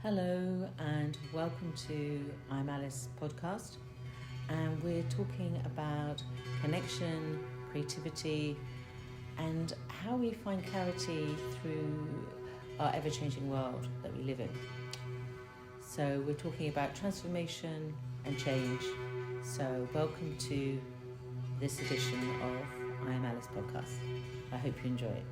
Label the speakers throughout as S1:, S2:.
S1: Hello and welcome to I'm Alice podcast, and we're talking about connection, creativity, and how we find clarity through our ever-changing world that we live in. So we're talking about transformation and change. So welcome to this edition of I Am Alice podcast. I hope you enjoy it.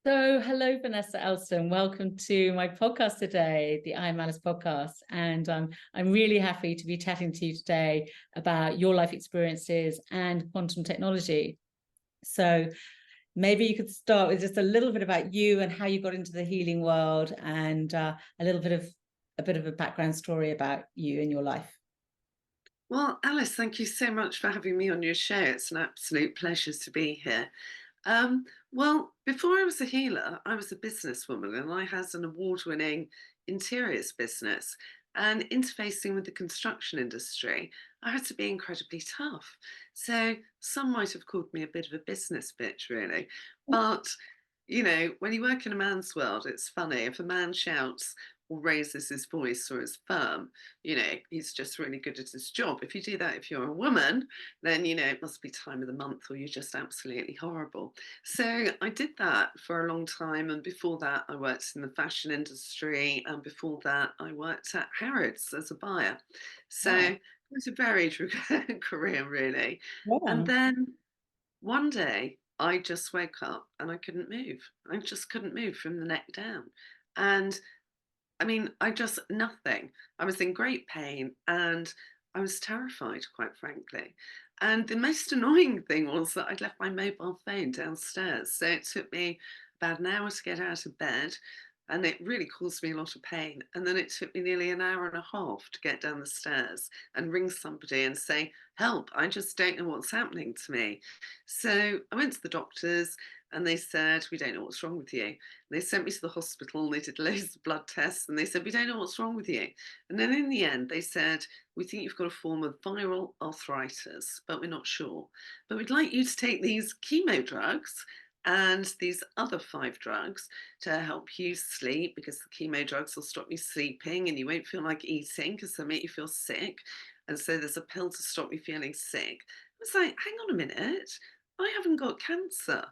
S1: So, hello, Vanessa Elston. Welcome to my podcast today, the I Am Alice podcast. And I'm really happy to be chatting to you today about your life experiences and quantum technology. So, maybe you could start with just a little bit about you and how you got into the healing world, and a bit of a background story about you and your life.
S2: Well, Alice, thank you so much for having me on your show. It's an absolute pleasure to be here. Well, before I was a healer, I was a businesswoman and I had an award-winning interiors business. And interfacing with the construction industry, I had to be incredibly tough. So some might have called me a bit of a business bitch, really. But, when you work in a man's world, it's funny. If a man shouts or raises his voice or is firm, he's just really good at his job. If you do that, if you're a woman, then, it must be time of the month or you're just absolutely horrible. So I did that for a long time. And before that, I worked in the fashion industry. And before that, I worked at Harrods as a buyer. So
S1: Wow.
S2: it was a varied career, really. And
S1: Yeah.
S2: then one day, I just woke up and I couldn't move. I just couldn't move from the neck down. And I mean, I just nothing. I was in great pain and I was terrified, quite frankly. And the most annoying thing was that I'd left my mobile phone downstairs. So it took me about an hour to get out of bed and it really caused me a lot of pain. And then it took me nearly an hour and a half to get down the stairs and ring somebody and say, help, I just don't know what's happening to me. So I went to the doctors and they said, we don't know what's wrong with you. They sent me to the hospital and they did loads of blood tests and they said, we don't know what's wrong with you. And then in the end, they said, we think you've got a form of viral arthritis, but we're not sure. But we'd like you to take these chemo drugs and these other 5 drugs to help you sleep because the chemo drugs will stop you sleeping and you won't feel like eating because they make you feel sick. And so there's a pill to stop you feeling sick. I was like, hang on a minute, I haven't got cancer.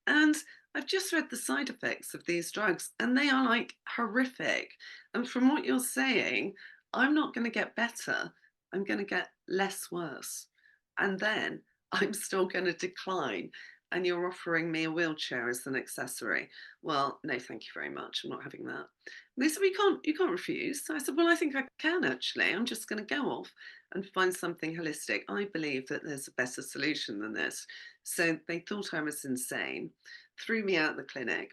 S2: And I've just read the side effects of these drugs and they are like horrific. And from what you're saying, I'm not going to get better. I'm going to get less worse. And then I'm still going to decline. And you're offering me a wheelchair as an accessory. Well, no, thank you very much. I'm not having that. And they said, you can't refuse. So I said, well, I think I can actually. I'm just going to go off and find something holistic. I believe that there's a better solution than this. So they thought I was insane, threw me out of the clinic,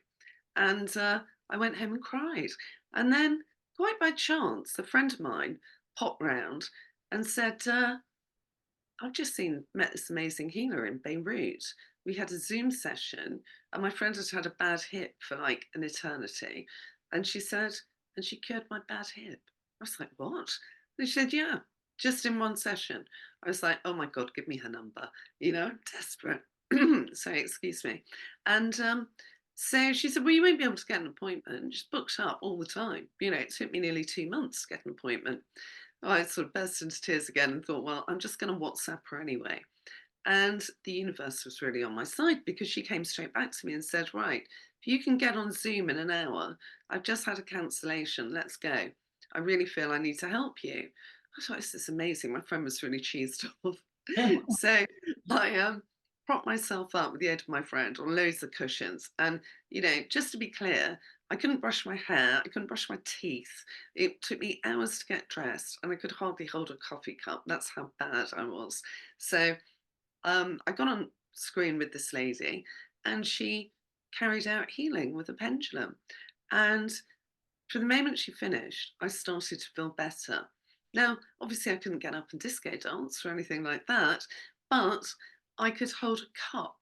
S2: and I went home and cried. And then, quite by chance, a friend of mine popped round and said, I've just met this amazing healer in Beirut. We had a Zoom session, and my friend had had a bad hip for like an eternity. And she said, and she cured my bad hip. I was like, what? And she said, yeah, just in one session. I was like, oh my God, give me her number. I'm desperate. So, excuse me. And so she said, well, you won't be able to get an appointment. Just booked up all the time. It took me nearly 2 months to get an appointment. I sort of burst into tears again and thought, well, I'm just going to WhatsApp her anyway. And the universe was really on my side because she came straight back to me and said, right, if you can get on Zoom in an hour, I've just had a cancellation, let's go. I really feel I need to help you. I thought, this is amazing. My friend was really cheesed off. So I propped myself up with the aid of my friend on loads of cushions. And, just to be clear, I couldn't brush my hair, I couldn't brush my teeth. It took me hours to get dressed and I could hardly hold a coffee cup. That's how bad I was. So I got on screen with this lady and she carried out healing with a pendulum. And from the moment she finished, I started to feel better. Now, obviously, I couldn't get up and disco dance or anything like that, but I could hold a cup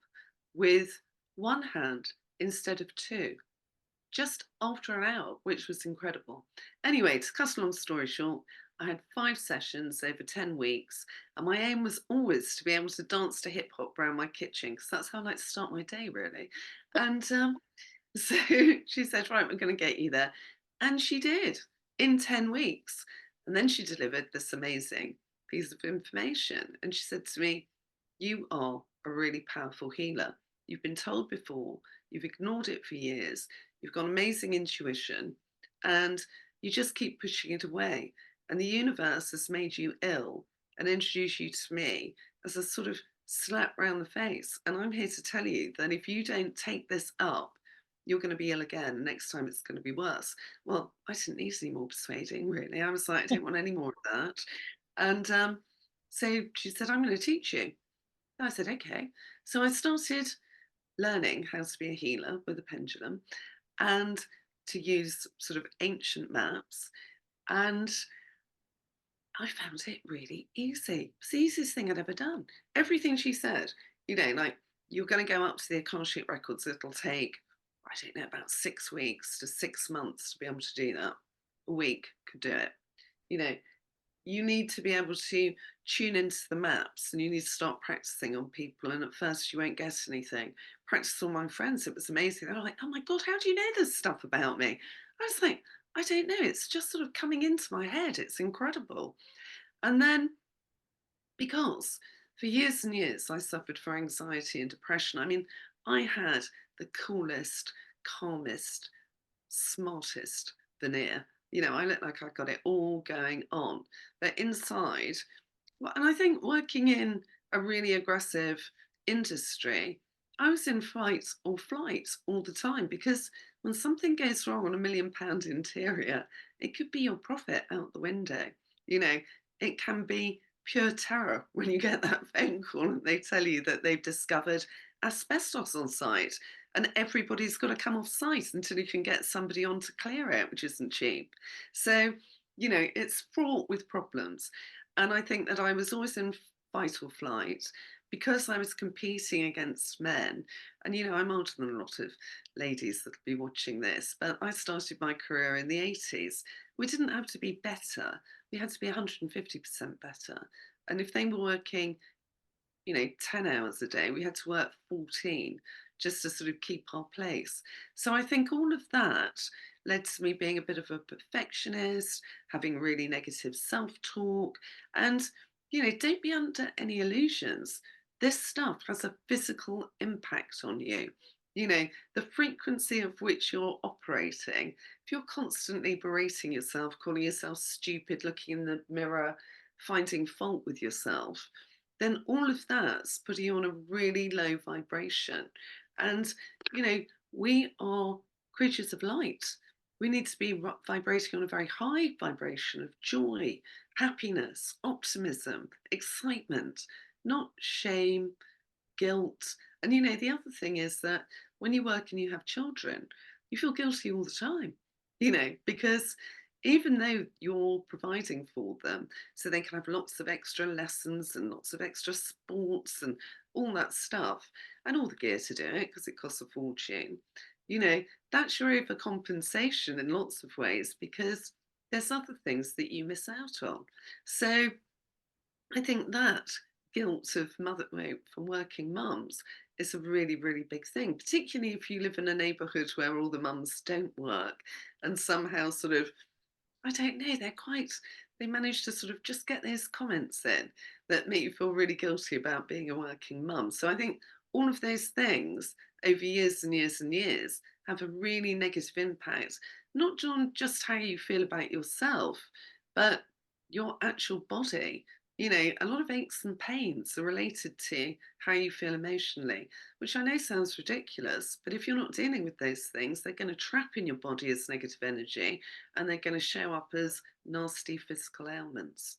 S2: with one hand instead of two just after an hour, which was incredible. Anyway, to cut a long story short, I had 5 sessions over 10 weeks, and my aim was always to be able to dance to hip hop around my kitchen because that's how I like to start my day, really. And so she said, right, we're going to get you there. And she did in 10 weeks. And then she delivered this amazing piece of information. And she said to me, you are a really powerful healer. You've been told before, you've ignored it for years, you've got amazing intuition, and you just keep pushing it away. And the universe has made you ill and introduced you to me as a sort of slap round the face. And I'm here to tell you that if you don't take this up, you're going to be ill again. Next time it's going to be worse. Well, I didn't need any more persuading, really. I was like, I don't want any more of that. And so she said, I'm going to teach you. I said, okay. So I started learning how to be a healer with a pendulum and to use sort of ancient maps. And I found it really easy. It's the easiest thing I'd ever done. Everything she said, like you're going to go up to the Akashic records. It'll take, I don't know, about 6 weeks to 6 months to be able to do that. A week could do it. You need to be able to tune into the maps and you need to start practicing on people. And at first, you won't get anything. Practice on my friends. It was amazing. They were like, oh my God, how do you know this stuff about me? I was like, I don't know. It's just sort of coming into my head. It's incredible. And then, because for years and years, I suffered from anxiety and depression. I mean, I had the coolest, calmest, smartest veneer. I look like I got it all going on. But inside, well, and I think working in a really aggressive industry, I was in fight or flight all the time because when something goes wrong on £1 million interior, it could be your profit out the window. It can be pure terror when you get that phone call and they tell you that they've discovered asbestos on site and everybody's got to come off site until you can get somebody on to clear it, which isn't cheap. So, it's fraught with problems. And I think that I was always in fight or flight because I was competing against men. And, I'm older than a lot of ladies that'll be watching this, but I started my career in the 80s. We didn't have to be better, we had to be 150% better. And if they were working 10 hours a day, we had to work 14 just to sort of keep our place. So I think all of that led to me being a bit of a perfectionist, having really negative self talk. And, don't be under any illusions. This stuff has a physical impact on you. The frequency of which you're operating, if you're constantly berating yourself, calling yourself stupid, looking in the mirror, finding fault with yourself, then all of that's putting you on a really low vibration. And, we are creatures of light. We need to be vibrating on a very high vibration of joy, happiness, optimism, excitement, not shame, guilt. And, the other thing is that when you work and you have children, you feel guilty all the time, because even though you're providing for them so they can have lots of extra lessons and lots of extra sports and all that stuff and all the gear to do it because it costs a fortune, that's your overcompensation in lots of ways because there's other things that you miss out on. So I think that guilt of from working mums is a really, really big thing, particularly if you live in a neighbourhood where all the mums don't work and somehow sort of, I don't know, they manage to sort of just get those comments in that make you feel really guilty about being a working mum. So I think all of those things over years and years and years have a really negative impact, not on just how you feel about yourself, but your actual body. A lot of aches and pains are related to how you feel emotionally, which I know sounds ridiculous, but if you're not dealing with those things, they're going to trap in your body as negative energy and they're going to show up as nasty physical ailments.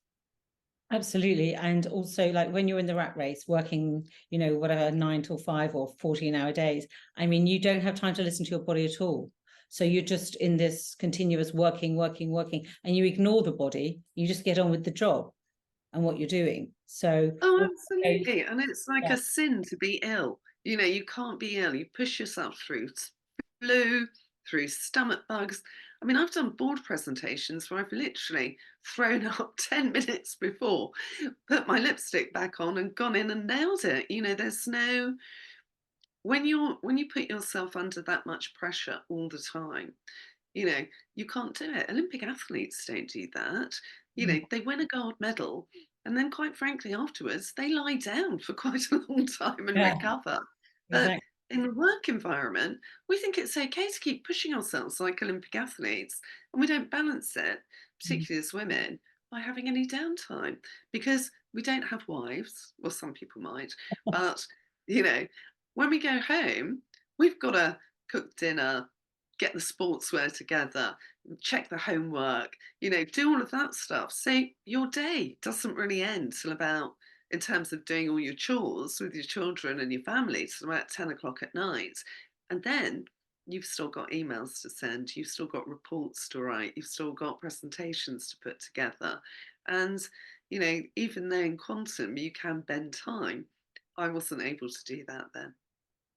S1: Absolutely. And also, like when you're in the rat race working, whatever, 9 till 5 or 14-hour days, I mean, you don't have time to listen to your body at all. So you're just in this continuous working, and you ignore the body. You just get on with the job and what you're doing. So,
S2: Oh, absolutely. And it's like
S1: yeah.
S2: a sin to be ill. You can't be ill. You push yourself through flu, through stomach bugs. I mean, I've done board presentations where I've literally thrown up 10 minutes before, put my lipstick back on and gone in and nailed it. There's no, when you put yourself under that much pressure all the time, you know, you can't do it. Olympic athletes don't do that. They win a gold medal and then quite frankly afterwards they lie down for quite a long time and
S1: Yeah,
S2: recover. But
S1: exactly.
S2: in the work environment, we think it's okay to keep pushing ourselves like Olympic athletes, and we don't balance it,
S1: Mm.
S2: particularly as women, by having any downtime because we don't have wives. Well, some people might, but you know, when we go home, we've got to cook dinner, get the sportswear together, check the homework, do all of that stuff. So your day doesn't really end till about, in terms of doing all your chores with your children and your family, till about 10 o'clock at night. And then you've still got emails to send, you've still got reports to write, you've still got presentations to put together. And, even though in quantum you can bend time, I wasn't able to do that then.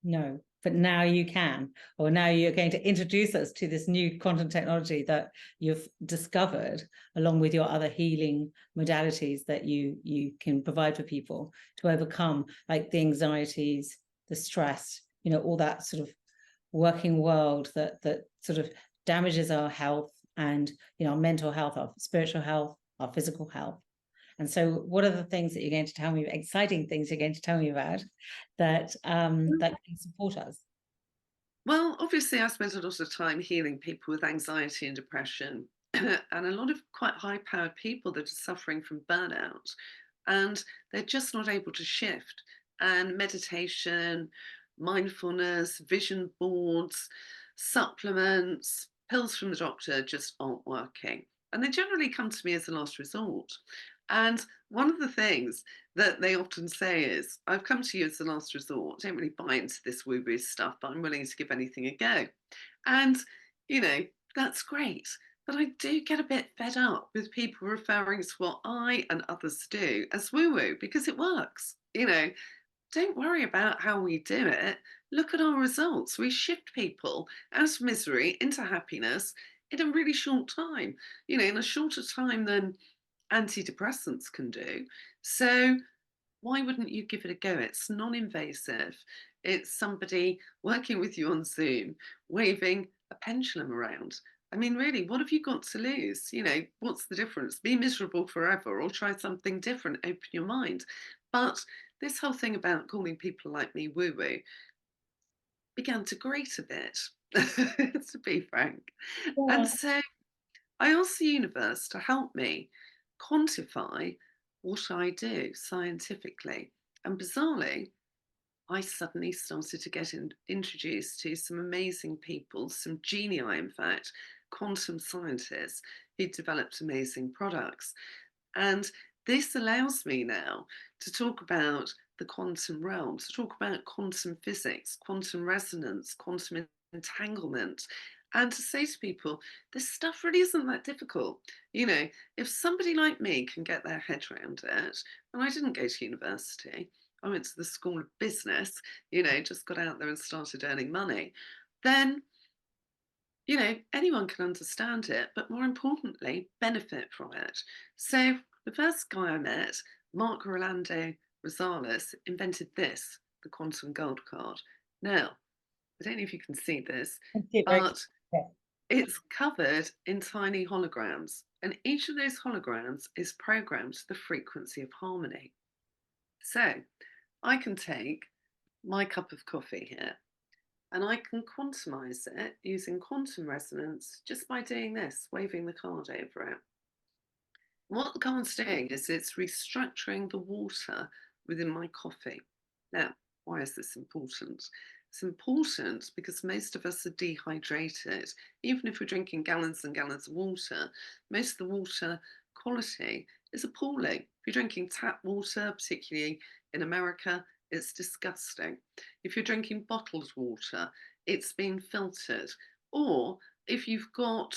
S1: No, but now you can, or now you're going to introduce us to this new quantum technology that you've discovered, along with your other healing modalities that you can provide for people to overcome, like the anxieties, the stress, all that sort of working world that sort of damages our health and our mental health, our spiritual health, our physical health. And so, what are the things that you're going to tell me, exciting things you're going to tell me about that can support us?
S2: Well, obviously, I spent a lot of time healing people with anxiety and depression, and a lot of quite high powered people that are suffering from burnout, and they're just not able to shift. And meditation, mindfulness, vision boards, supplements, pills from the doctor just aren't working. And they generally come to me as a last resort. And one of the things that they often say is, I've come to you as the last resort. Don't really buy into this woo woo stuff, but I'm willing to give anything a go. And, you know, that's great. But I do get a bit fed up with people referring to what I and others do as woo woo because it works. Don't worry about how we do it. Look at our results. We shift people out of misery into happiness in a really short time, in a shorter time than antidepressants can do. So why wouldn't you give it a go? It's non-invasive. It's somebody working with you on Zoom, waving a pendulum around. I mean, really, what have you got to lose? What's the difference? Be miserable forever or try something different, open your mind. But this whole thing about calling people like me woo-woo began to grate a bit, to be frank. And
S1: Yeah.
S2: so I asked the universe to help me quantify what I do scientifically. And bizarrely, I suddenly started to get introduced to some amazing people, some genii, in fact, quantum scientists who developed amazing products. And this allows me now to talk about the quantum realm, to talk about quantum physics, quantum resonance, quantum entanglement, and to say to people, this stuff really isn't that difficult. If somebody like me can get their head around it, and I didn't go to university, I went to the School of Business, just got out there and started earning money, then anyone can understand it, but more importantly, benefit from it. So the first guy I met, Mark Rolando Rosales, invented this, the quantum gold card. Now, I don't know if you can see this,
S1: Very
S2: but
S1: clear.
S2: it's covered in tiny holograms, and each of those holograms is programmed to the frequency of harmony. So I can take my cup of coffee here and I can quantumize it using quantum resonance just by doing this, waving the card over it. What the card's doing is it's restructuring the water within my coffee. Now, why is this important? It's important because most of us are dehydrated. Even if we're drinking gallons and gallons of water, most of the water quality is appalling. If you're drinking tap water, particularly in America, it's disgusting. If you're drinking bottled water, it's been filtered. Or if you've got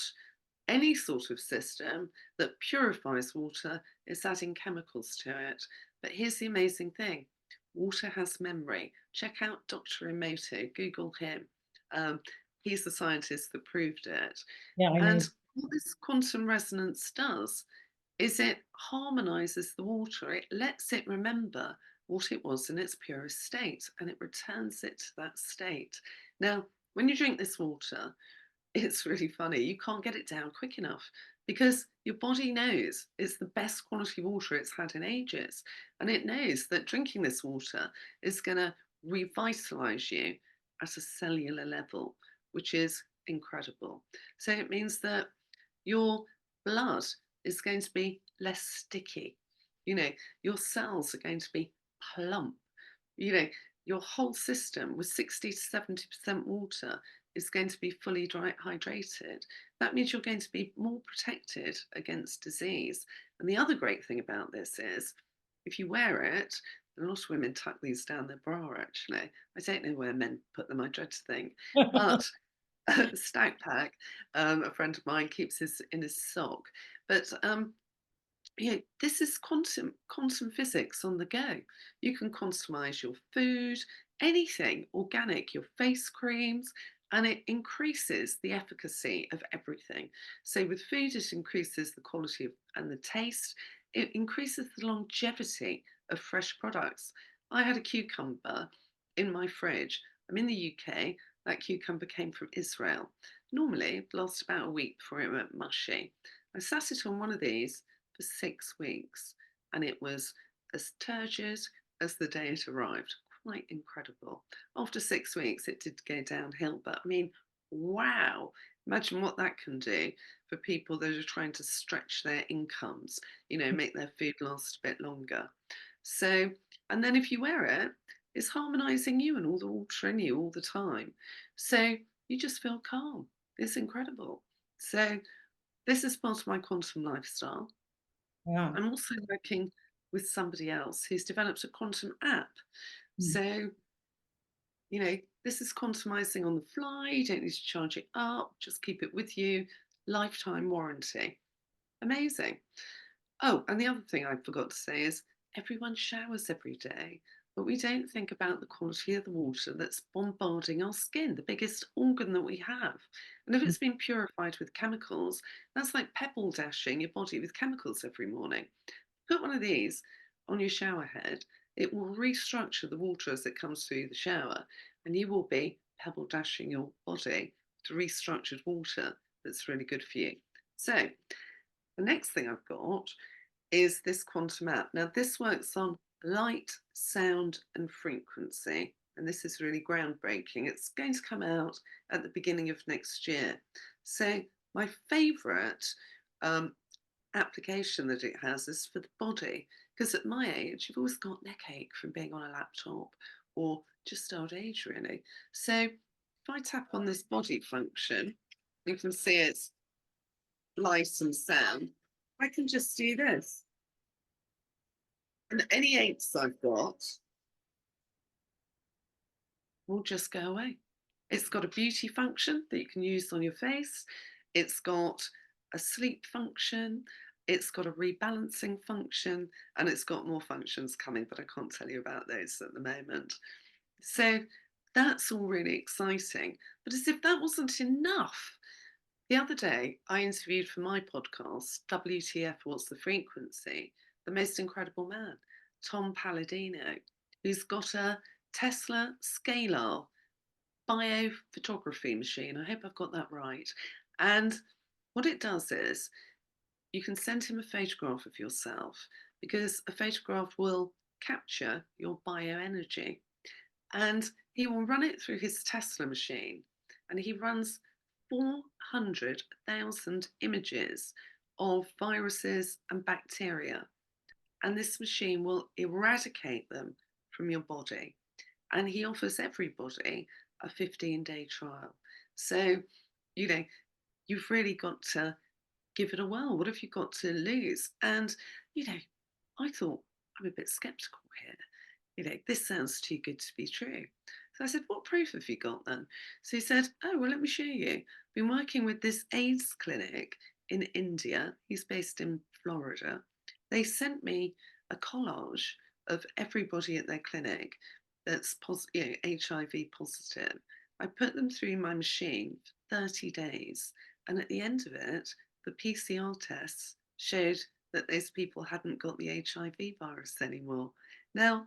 S2: any sort of system that purifies water, it's adding chemicals to it. But here's the amazing thing: water has memory. Check out Dr. Emoto, Google him. Um, He's the scientist that proved it.
S1: Yeah, I know.
S2: And what this quantum resonance does is it harmonizes the water. It lets it remember what it was in its purest state and it returns it to that state. Now, when you drink this water, it's really funny. You can't get it down quick enough because your body knows it's the best quality water it's had in ages. And it knows that drinking this water is going to revitalize you at a cellular level, which is incredible. So it means that your blood is going to be less sticky. You know, your cells are going to be plump. You know, your whole system with 60 to 70% water is going to be fully hydrated. That means you're going to be more protected against disease. And the other great thing about this is if you wear it, and a lot of women tuck these down their bra actually. I don't know where men put them, I dread to think. But Stack Pack, a friend of mine keeps his in his sock. But this is quantum physics on the go. You can quantumize your food, anything organic, your face creams, and it increases the efficacy of everything. So with food, it increases the quality of, and the taste. It increases the longevity of fresh products. I had a cucumber in my fridge. I'm in the UK. That cucumber came from Israel. Normally, it lasts about a week before it went mushy. I sat it on one of these for 6 weeks, and it was as turgid as the day it arrived. Quite incredible. After 6 weeks, it did go downhill, but I mean, wow. Imagine what that can do for people that are trying to stretch their incomes, make their food last a bit longer. So, and then if you wear it, it's harmonizing you and all the water in you all the time. So you just feel calm. It's incredible. So, this is part of my quantum lifestyle.
S1: Yeah.
S2: I'm also working with somebody else who's developed a quantum app.
S1: Mm.
S2: So, this is quantumizing on the fly. You don't need to charge it up, just keep it with you. Lifetime warranty. Amazing. Oh, and the other thing I forgot to say is everyone showers every day, but we don't think about the quality of the water that's bombarding our skin, the biggest organ that we have. And if it's been purified with chemicals, that's like pebble dashing your body with chemicals every morning. Put one of these on your shower head, it will restructure the water as it comes through the shower, and you will be pebble dashing your body to restructured water that's really good for you. So, the next thing I've got is this quantum app. Now, this works on light, sound, and frequency. And this is really groundbreaking. It's going to come out at the beginning of next year. So, my favourite application that it has is for the body. Because at my age, you've always got neck ache from being on a laptop or just old age, really. So, if I tap on this body function, you can see it's light and sound. I can just do this. And any aches I've got will just go away. It's got a beauty function that you can use on your face. It's got a sleep function. It's got a rebalancing function. And it's got more functions coming, but I can't tell you about those at the moment. So that's all really exciting. But as if that wasn't enough, the other day I interviewed for my podcast, WTF What's the Frequency? The most incredible man, Tom Palladino, who's got a Tesla Scalar biophotography machine. I hope I've got that right. And what it does is you can send him a photograph of yourself because a photograph will capture your bioenergy. And he will run it through his Tesla machine. And he runs 400,000 images of viruses and bacteria. And this machine will eradicate them from your body. And he offers everybody a 15-day trial. So, you know, you've really got to give it a whirl. What have you got to lose? And, I thought, I'm a bit skeptical here. This sounds too good to be true. So I said, what proof have you got then? So he said, oh, well, let me show you. Been working with this AIDS clinic in India. He's based in Florida. They sent me a collage of everybody at their clinic that's HIV positive. I put them through my machine for 30 days. And at the end of it, the PCR tests showed that those people hadn't got the HIV virus anymore. Now,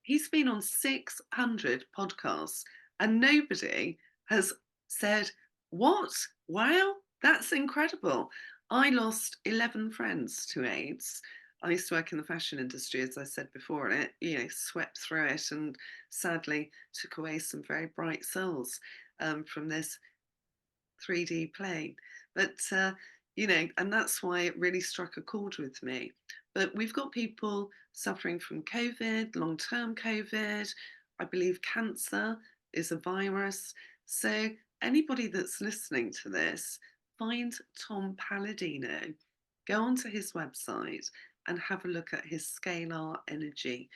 S2: he's been on 600 podcasts and nobody has said, "What? Wow, that's incredible." I lost 11 friends to AIDS. I used to work in the fashion industry, as I said before, and it swept through it and sadly took away some very bright souls from this 3D plane. But, and that's why it really struck a chord with me. But we've got people suffering from COVID, long term COVID. I believe cancer is a virus. So, anybody that's listening to this, find Tom Palladino, go onto his website and have a look at his scalar energy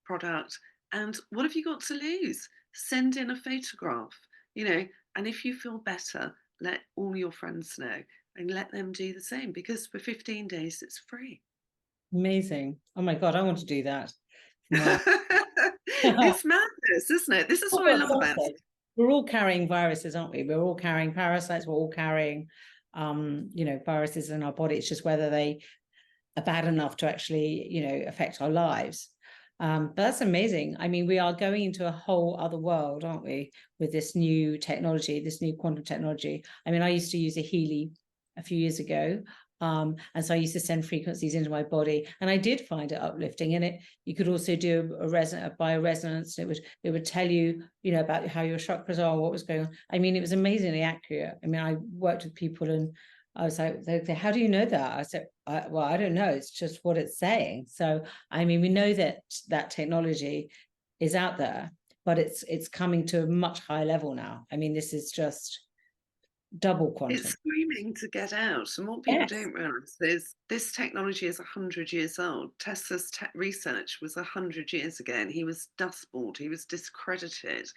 S2: product. And what have you got to lose? Send in a photograph, and if you feel better, let all your friends know and let them do the same, because for 15 days it's free.
S1: Amazing. Oh my God, I want to do that.
S2: It's madness, isn't it? This is what I love about it.
S1: We're all carrying viruses, aren't we? We're all carrying parasites. We're all carrying, viruses in our body. It's just whether they are bad enough to actually, affect our lives. But that's amazing. I mean, we are going into a whole other world, aren't we, with this new technology, this new quantum technology. I mean, I used to use a Healy a few years ago. And so I used to send frequencies into my body, and I did find it uplifting. And you could also do a bioresonance. It would tell you, about how your chakras are, what was going on. I mean, it was amazingly accurate. I mean, I worked with people, and I was like, how do you know that? I said, well, I don't know. It's just what it's saying. So, I mean, we know that technology is out there, but it's coming to a much higher level now. I mean, this is just double quantum.
S2: It's screaming to get out. And what people don't realise is this technology is 100 years old. Tesla's research was 100 years ago, and he was dustballed. He was discredited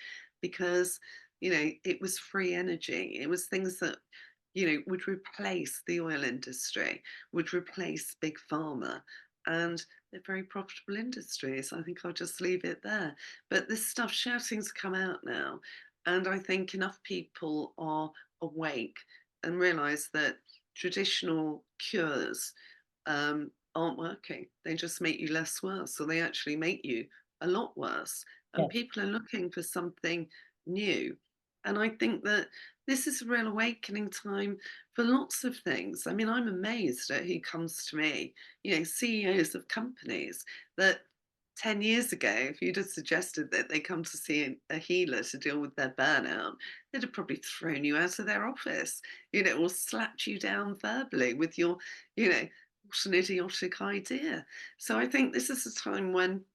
S2: because, it was free energy. It was things that, would replace the oil industry, would replace big pharma. And they're very profitable industries. I think I'll just leave it there. But this stuff, shouting's come out now. And I think enough people are awake and realise that traditional cures aren't working. They just make you less worse, or they actually make you a lot worse. And people are looking for something new. And I think that this is a real awakening time for lots of things. I mean, I'm amazed at who comes to me, CEOs of companies that 10 years ago, if you'd have suggested that they come to see a healer to deal with their burnout, they'd have probably thrown you out of their office, or slapped you down verbally with your, what an idiotic idea. So I think this is a time when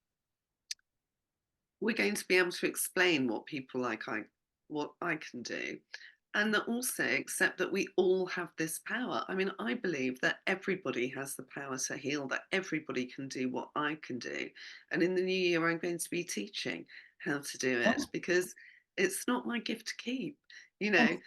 S2: we're going to be able to explain what people what I can do, and that also accept that we all have this power. I mean, I believe that everybody has the power to heal, that everybody can do what I can do. And in the new year, I'm going to be teaching how to do it, because it's not my gift to keep. I'm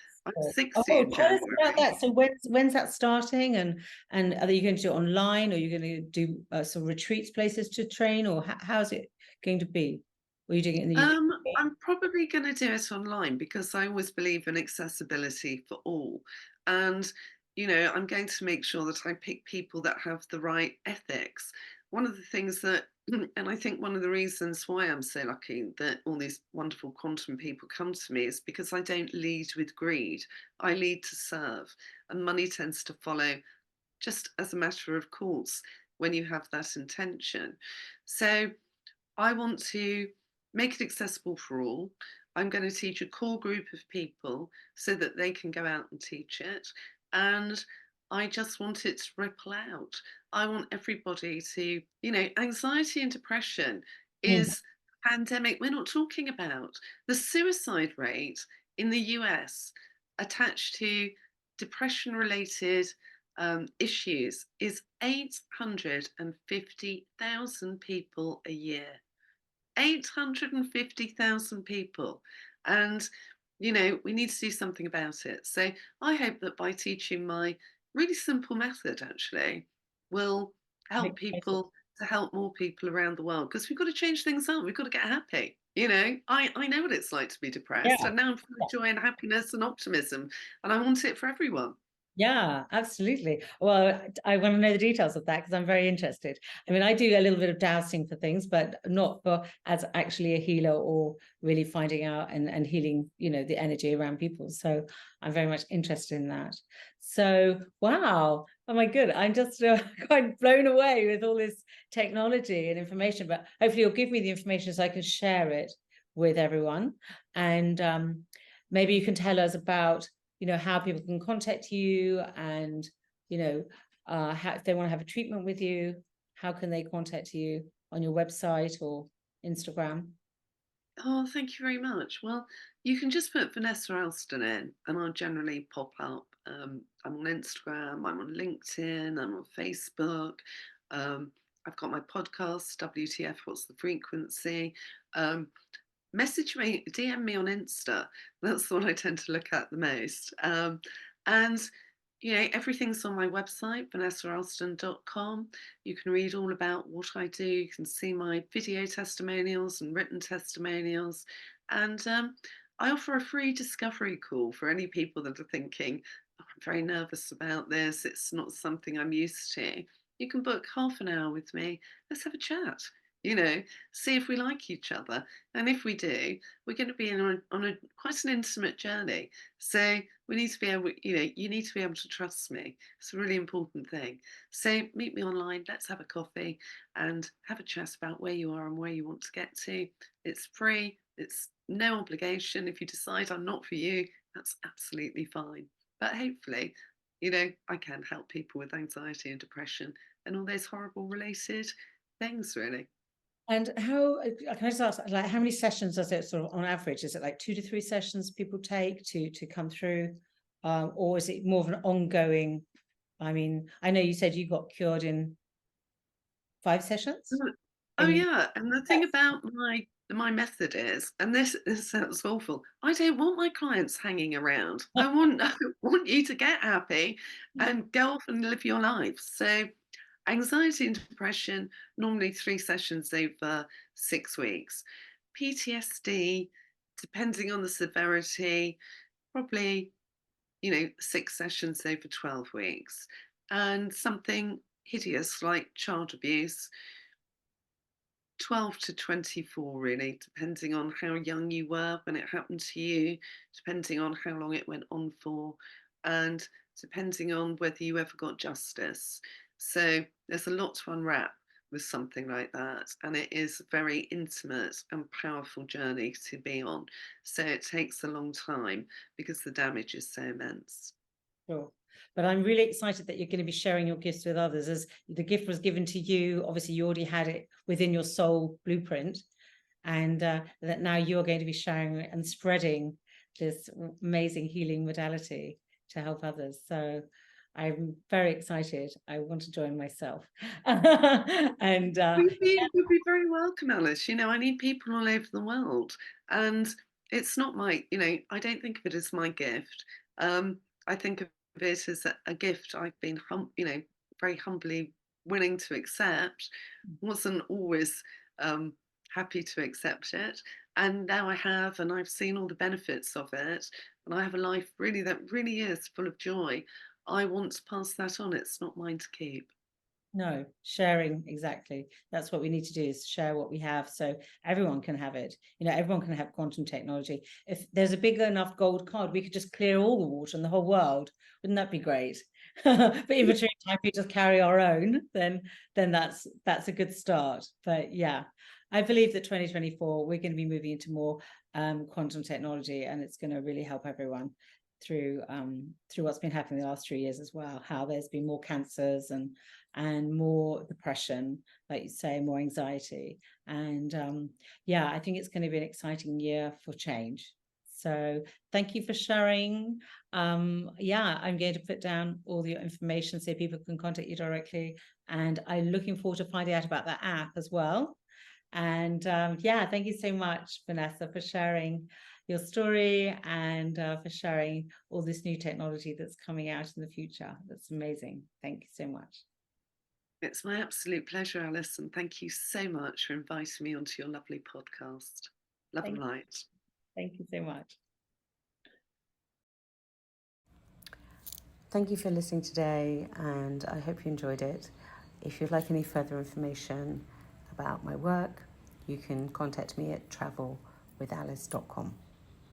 S2: 60 in
S1: tell us
S2: January.
S1: about that. So when's that starting? And are you going to do it online, or are you going to do some retreats, places to train, or how's it going to be? Or are you doing it in the UK?
S2: I'm probably going to do it online, because I always believe in accessibility for all. And, I'm going to make sure that I pick people that have the right ethics. One of the things that, and I think one of the reasons why I'm so lucky that all these wonderful quantum people come to me, is because I don't lead with greed. I lead to serve, and money tends to follow just as a matter of course when you have that intention. So I want to make it accessible for all. I'm going to teach a core group of people so that they can go out and teach it. And I just want it to ripple out. I want everybody to, anxiety and depression is a pandemic we're not talking about. The suicide rate in the US attached to depression related issues is 850,000 people a year. 850,000 people. And, we need to do something about it. So I hope that by teaching my really simple method, actually, will help people to help more people around the world, because we've got to change things up. We've got to get happy. You know, I know what it's like to be depressed,
S1: Yeah.
S2: and now I'm full of joy and happiness and optimism, and I want it for everyone.
S1: Yeah, absolutely. Well, I want to know the details of that because I'm very interested. I mean, I do a little bit of dowsing for things, but not for as actually a healer or really finding out and healing, the energy around people. So I'm very much interested in that. So, wow. Oh my good. I'm just quite blown away with all this technology and information, but hopefully you'll give me the information so I can share it with everyone. And maybe you can tell us about how people can contact you, and how, if they want to have a treatment with you, how can they contact you on your website or Instagram?
S2: Oh, thank you very much. Well, you can just put Vanessa Elston in, and I'll generally pop up. I'm on Instagram, I'm on LinkedIn, I'm on Facebook. Um, I've got my podcast, WTF, What's the Frequency? Um, Message me, DM me on Insta. That's the one I tend to look at the most. And everything's on my website, vanessaelston.com. You can read all about what I do. You can see my video testimonials and written testimonials. And I offer a free discovery call for any people that are thinking, "Oh, I'm very nervous about this. It's not something I'm used to." You can book half an hour with me. Let's have a chat. You know, see if we like each other. And if we do, we're going to be on a quite an intimate journey. So we need to be able, you need to be able to trust me. It's a really important thing. So meet me online, let's have a coffee and have a chat about where you are and where you want to get to. It's free, it's no obligation. If you decide I'm not for you, that's absolutely fine. But hopefully, I can help people with anxiety and depression and all those horrible related things, really.
S1: And how can I just ask, like, how many sessions does it sort of on average? Is it like 2 to 3 sessions people take to come through, or is it more of an ongoing? I mean, I know you said you got cured in 5 sessions.
S2: Oh
S1: In
S2: yeah, and the thing about my method is, and this sounds awful, I don't want my clients hanging around. I want I want you to get happy and go off and live your life. So anxiety and depression, normally 3 sessions over 6 weeks. PTSD, depending on the severity, probably 6 sessions over 12 weeks. And something hideous like child abuse, 12 to 24, really, depending on how young you were when it happened to you, depending on how long it went on for, and depending on whether you ever got justice. So there's a lot to unwrap with something like that. And it is a very intimate and powerful journey to be on. So it takes a long time because the damage is so immense.
S1: Sure. But I'm really excited that you're going to be sharing your gifts with others, as the gift was given to you. Obviously, you already had it within your soul blueprint, and that now you're going to be sharing it and spreading this amazing healing modality to help others. So I'm very excited. I want to join myself. And
S2: You'd be very welcome, Alice. I need people all over the world. And it's not I don't think of it as my gift. I think of it as a gift I've been, very humbly willing to accept. Wasn't always um, happy to accept it. And now I have, and I've seen all the benefits of it. And I have a life really that really is full of joy. I want to pass that on. It's not mine to keep.
S1: No, sharing, exactly. That's what we need to do, is share what we have so everyone can have it. Everyone can have quantum technology. If there's a big enough gold card, we could just clear all the water in the whole world. Wouldn't that be great? But in between time we just carry our own, then that's a good start. But yeah, I believe that 2024 we're going to be moving into more quantum technology, and it's going to really help everyone through what's been happening the last 3 years as well, how there's been more cancers and more depression, like you say, more anxiety. And yeah, I think it's going to be an exciting year for change. So thank you for sharing. Yeah, I'm going to put down all your information so people can contact you directly. And I'm looking forward to finding out about that app as well. And yeah, thank you so much, Vanessa, for sharing your story and for sharing all this new technology that's coming out in the future. That's amazing. Thank you so much.
S2: It's my absolute pleasure, Alice, and thank you so much for inviting me onto your lovely podcast. Love and light.
S1: Thank you so much. Thank you for listening today, and I hope you enjoyed it. If you'd like any further information about my work, you can contact me at travelwithalice.com.